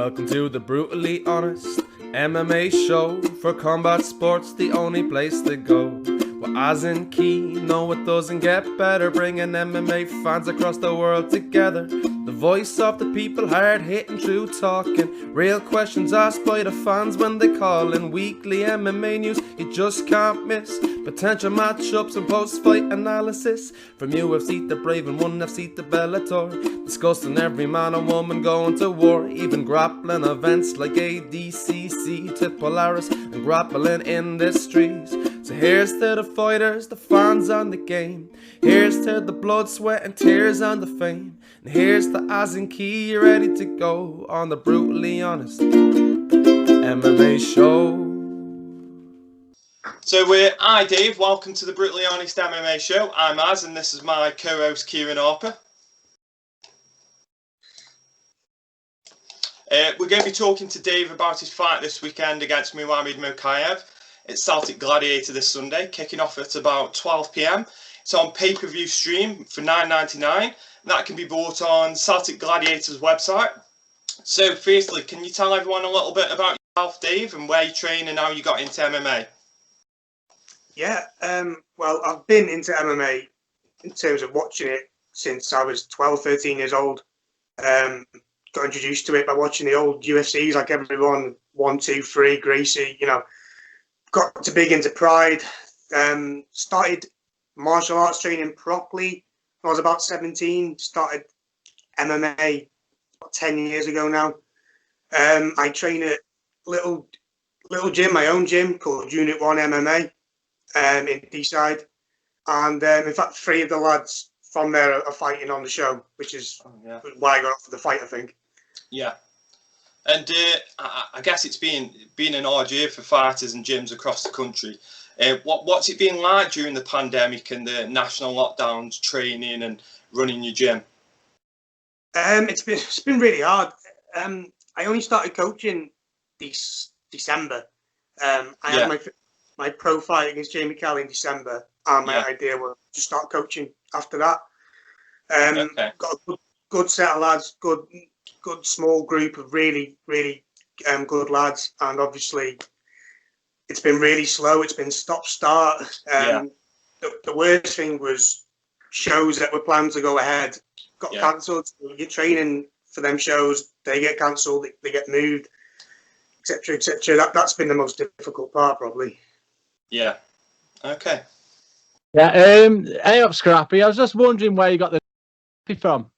Welcome to the Brutally Honest MMA show. For combat sports, the only place to go. Well, Azz and Key know it doesn't get better, bringing MMA fans across the world together. The voice of the people, hard hitting, true talking, real questions asked by the fans when they call in. Weekly MMA news you just can't miss, potential matchups and post-fight analysis, from UFC to Brave and 1FC to Bellator, discussing every man and woman going to war, even grappling events like ADCC to Polaris and grappling industries. So here's to the fighters, the fans and the game. Here's to the blood, sweat and tears and the fame. And here's to Azz and Key, you ready to go on the Brutally Honest MMA show. So hi Dave, welcome to the Brutally Honest MMA show. I'm Az and this is my co-host Kieran Harper. We're going to be talking to Dave about his fight this weekend against Muhammad Mokaev. It's Celtic Gladiator this Sunday, kicking off at about 12 PM. It's on pay-per-view stream for $9.99. That can be bought on Celtic Gladiator's website. So firstly, can you tell everyone a little bit about yourself, Dave, and where you train and how you got into MMA? Yeah, well, I've been into MMA in terms of watching it since I was 12, 13 years old. Got introduced to it by watching the old UFCs, like everyone, 1, 2, 3, Gracie, you know. Got to big into Pride. Started martial arts training properly when I was about 17. Started MMA about 10 years ago now. I train at little gym, my own gym called Unit One MMA in D-side. And in fact, 3 of the lads from there are fighting on the show, which is why I got up for the fight, I think. Yeah. And I guess it's been an hard year for fighters and gyms across the country. What's it been like during the pandemic and the national lockdowns, training and running your gym? It's been really hard. I only started coaching this December. I had my pro fight against Jamie Kelly in December, and my idea was to start coaching after that. Got a good set of lads, good small group of really good lads, and obviously it's been really slow. It's been stop-start. The worst thing was shows that were planned to go ahead got cancelled. You're training for them shows, they get cancelled, they get moved, etc., etc. That's been the most difficult part, probably. Yeah. Okay. Yeah. Hey up, Scrappy. I was just wondering where you got the from.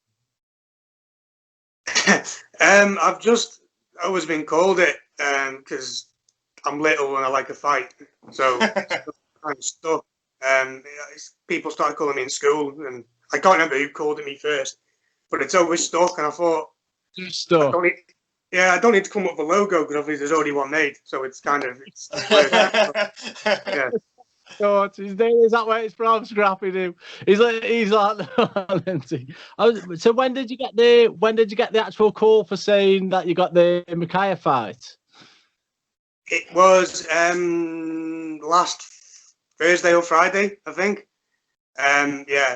I've just always been called it because I'm little and I like a fight, so I'm stuck. People started calling me in school, and I can't remember who called it me first, but it's always stuck. And I thought, Stuck. I don't need to come up with a logo because obviously there's already one made, so it's kind of yeah. So his name is that where it's from, Scrappy? Do he's like so when did you get the actual call for saying that you got the Mokaev fight? It was last Thursday or Friday, I think.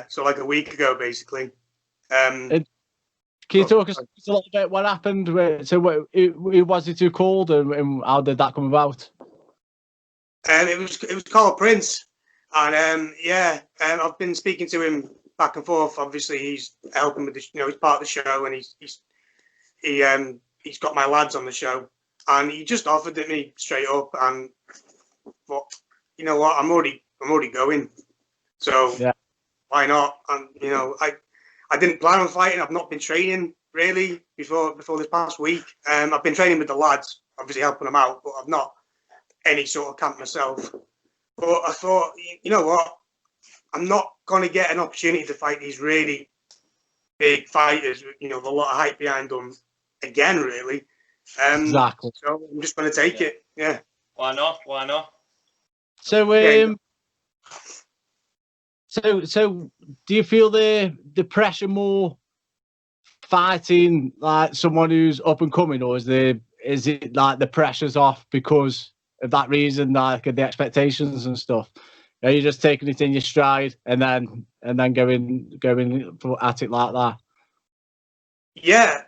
So like a week ago, basically. Can you talk us a little bit what happened? So who was it who called, and how did that come about? It was called Prince, and I've been speaking to him back and forth. Obviously, he's helping with the, he's part of the show, and he's got my lads on the show, and he just offered it me straight up, and thought, you know what, I'm already going, so why not? And I didn't plan on fighting. I've not been training really before this past week. I've been training with the lads, obviously helping them out, but I've not any sort of camp myself. But I thought, you know what, I'm not going to get an opportunity to fight these really big fighters with, a lot of hype behind them again, really. Exactly. So I'm just going to take it. Yeah. Why not? So so do you feel the pressure more fighting like someone who's up and coming, or is it like the pressure's off because of that reason, like the expectations and stuff? Are you just taking it in your stride and then going at it like that? Yeah,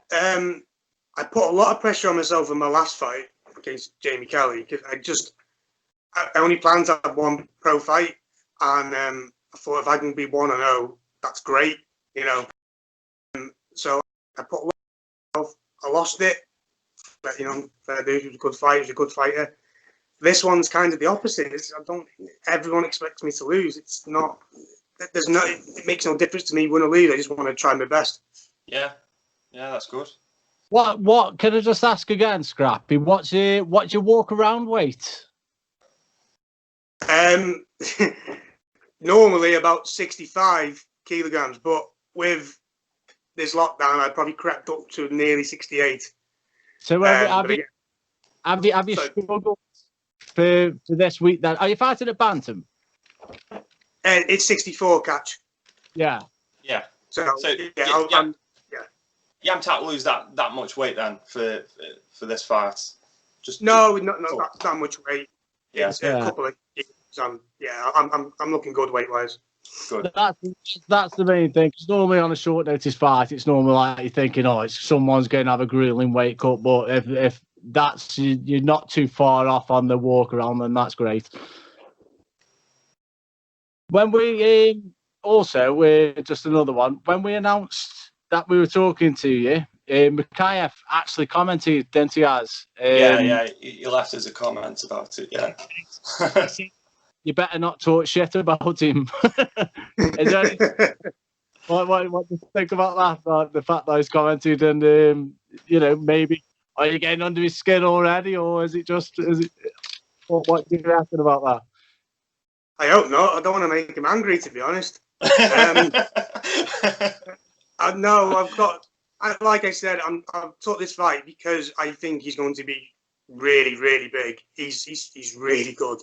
I put a lot of pressure on myself in my last fight against Jamie Kelly because I only planned to have one pro fight, and I thought if I can be 1-0, that's great, you know. So I put a lot of myself, I lost it, but you know, fair dues, he was a good fight, he was a good fighter. This one's kind of the opposite. Everyone expects me to lose. It's not. It makes no difference to me win or lose. I just want to try my best. Yeah, that's good. What can I just ask again, Scrappy? What's your walk around weight? Normally about 65 kilograms, but with this lockdown, I probably crept up to nearly 68. So have you struggled for this week? Then are you fighting at bantam? It's 64 catch. Yeah. So yeah. You haven't had to lose that much weight then for this fight. Not that much weight. Yeah. It's a couple of years. I'm looking good weight wise. Good. That's the main thing. Because normally on a short notice fight, it's normally like you're thinking, it's someone's going to have a grueling weight cut. But if that's you're not too far off on the walk around, then that's great. When we just another one. When we announced that we were talking to you, Mokaev actually commented, didn't he, Azz? He left us a comment about it. Yeah. You better not talk shit about him. Is there what do you think about that? The fact that he's commented, and maybe are you getting under his skin already, or is it what do you reckon about that? I hope not. I don't want to make him angry, to be honest. Like I said, I've took this fight because I think he's going to be really, really big. He's really good.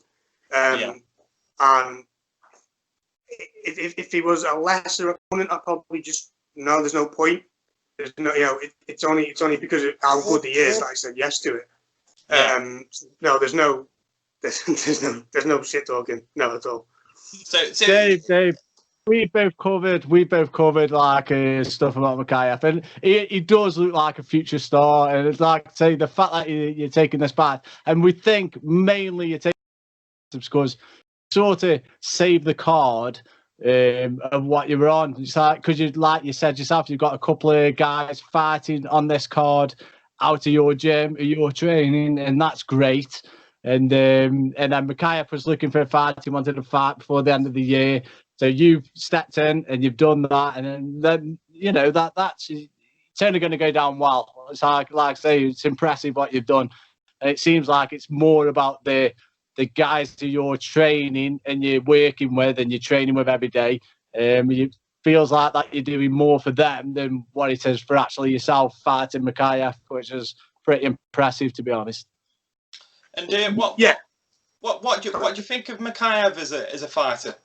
And if he was a lesser opponent, I'd probably there's no point. There's no, it's only because of how good he is that I said yes to it. No, there's no shit talking, no at all. So Dave, we both covered like stuff about Mokaev, and he does look like a future star. And it's like I say, the fact that you're taking this back, and we think mainly you're taking because sort of save the card of what you were on. It's like because like you said yourself, you've got a couple of guys fighting on this card out of your gym, your training, and that's great. And then Mokaev was looking for a fight. He wanted to fight before the end of the year. So you've stepped in and you've done that. And then that's it's only going to go down well. It's like I say, it's impressive what you've done. And it seems like it's more about the guys that you're training and you're working with and you're training with every day. It feels like that you're doing more for them than what it is for actually yourself fighting Mokaev, which is pretty impressive, to be honest. And what do you think of Mokaev as a fighter?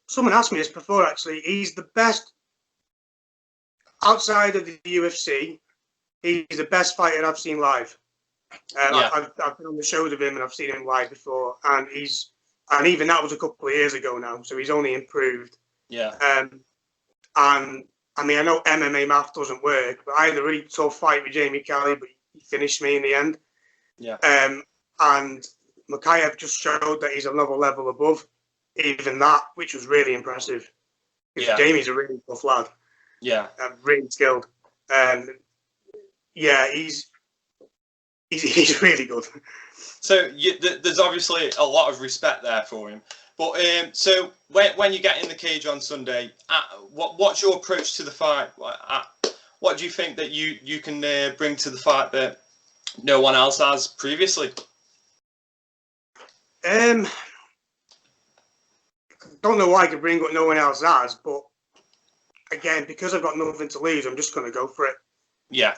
Someone asked me this before. Actually, he's the best outside of the UFC. He's the best fighter I've seen live. I've been on the shows with him and I've seen him live before, and even that was a couple of years ago now. So he's only improved. Yeah. And I mean, I know MMA math doesn't work, but I had a really tough fight with Jamie Kelly, but he finished me in the end. Yeah. And Mokaev just showed that he's another level above even that, which was really impressive. Yeah. Jamie's a really tough lad. Yeah. Really skilled. He's really good. So there's obviously a lot of respect there for him. But so when you get in the cage on Sunday, what's your approach to the fight? What do you think that you can bring to the fight that no one else has previously? Don't know why I could bring what no one else has, but again, because I've got nothing to lose, I'm just going to go for it. Yeah.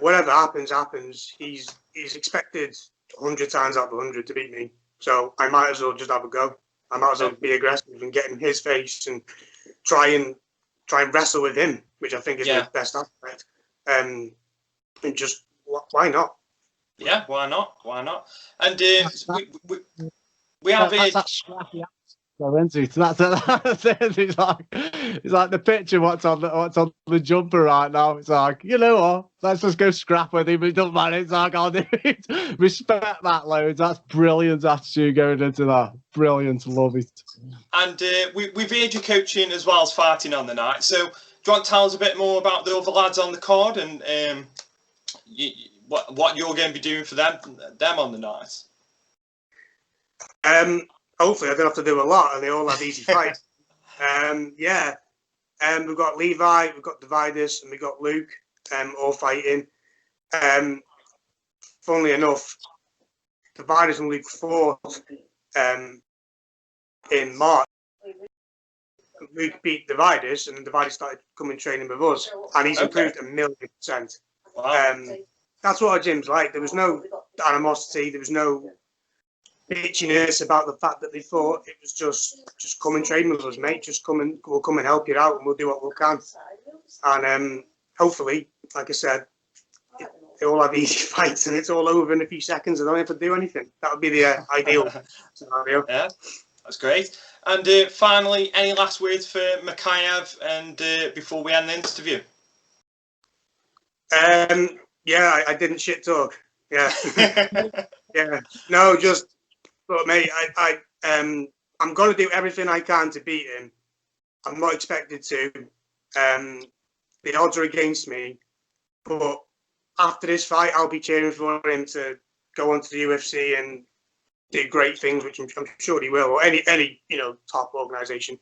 Whatever happens. He's expected 100 times out of 100 to beat me, so I might as well just have a go. I might as well be aggressive and get in his face and try and wrestle with him, which I think is the best aspect. And just why not? Yeah, why not? And we have a So, isn't it? That's it. It's like the picture. What's on the jumper right now? It's like, you know what? Let's just go scrap with him. It doesn't matter. It's like, I'll do it. Respect that loads. That's brilliant attitude going into that. Brilliant. Love it. And we've heard you coaching as well as fighting on the night. So do you want to tell us a bit more about the other lads on the card and what you're going to be doing for them on the night? Hopefully I don't have to do a lot and they all have easy fights. We've got Levi, we've got Dividus, and we've got Luke, all fighting. Funnily enough, Dividus and Luke fought in March. Luke beat Dividus, and then Dividus started coming training with us, and he's improved 1,000,000%. Wow. That's what our gym's like. There was no animosity, there was no bitchiness about the fact that they fought. It was just come and train with us, mate. We'll come and help you out, and we'll do what we can. And hopefully, like I said, they all have easy fights, and it's all over in a few seconds. I don't have to do anything. That would be the ideal scenario. Yeah, that's great. And finally, any last words for Mokaev and before we end the interview? I didn't shit talk. Yeah. Yeah. No, just look, mate, I'm gonna do everything I can to beat him. I'm not expected to. The odds are against me. But after this fight, I'll be cheering for him to go on to the UFC and do great things, which I'm sure he will, or any top organisation.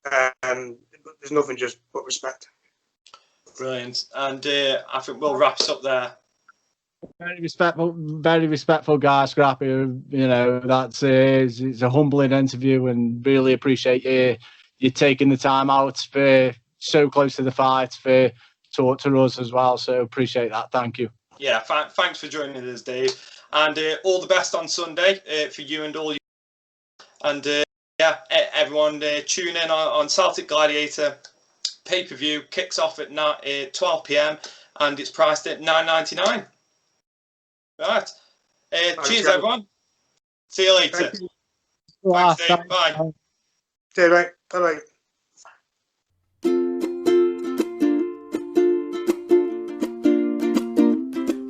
There's nothing just but respect. Brilliant. And I think we'll wrap us up there. Very respectful guy, Scrappy. You know, that's it's a humbling interview, and really appreciate you taking the time out for so close to the fight for talk to us as well. So appreciate that. Thank you. Yeah, thanks for joining us, Dave. And all the best on Sunday for you and all you. And everyone tune in on Celtic Gladiator. Pay-per-view kicks off at 12 p.m. and it's priced at $9.99. Right. Cheers, everyone. See you later. Thank you. Thanks, Dave. Bye. See you, mate. Bye-bye.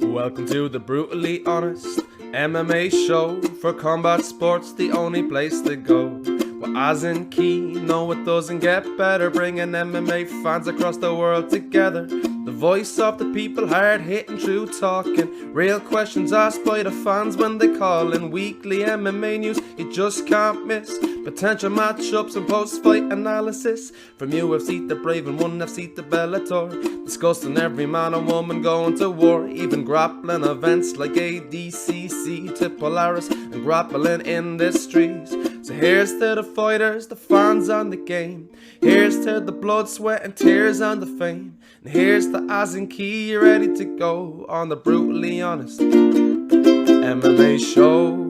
Welcome to the Brutally Honest MMA show. For combat sports, the only place to go. Well, Azz and Key know it doesn't get better, bringing MMA fans across the world together. The voice of the people, hard hitting, true talking. Real questions asked by the fans when they call in. Weekly MMA news you just can't miss. Potential matchups and post-fight analysis. From UFC to Brave and 1FC to Bellator. Discussing every man and woman going to war. Even grappling events like ADCC to Polaris and grappling industries. So here's to the fighters, the fans and the game. Here's to the blood, sweat and tears and the fame. And here's to Azz and Key, you're ready to go on the Brutally Honest MMA show.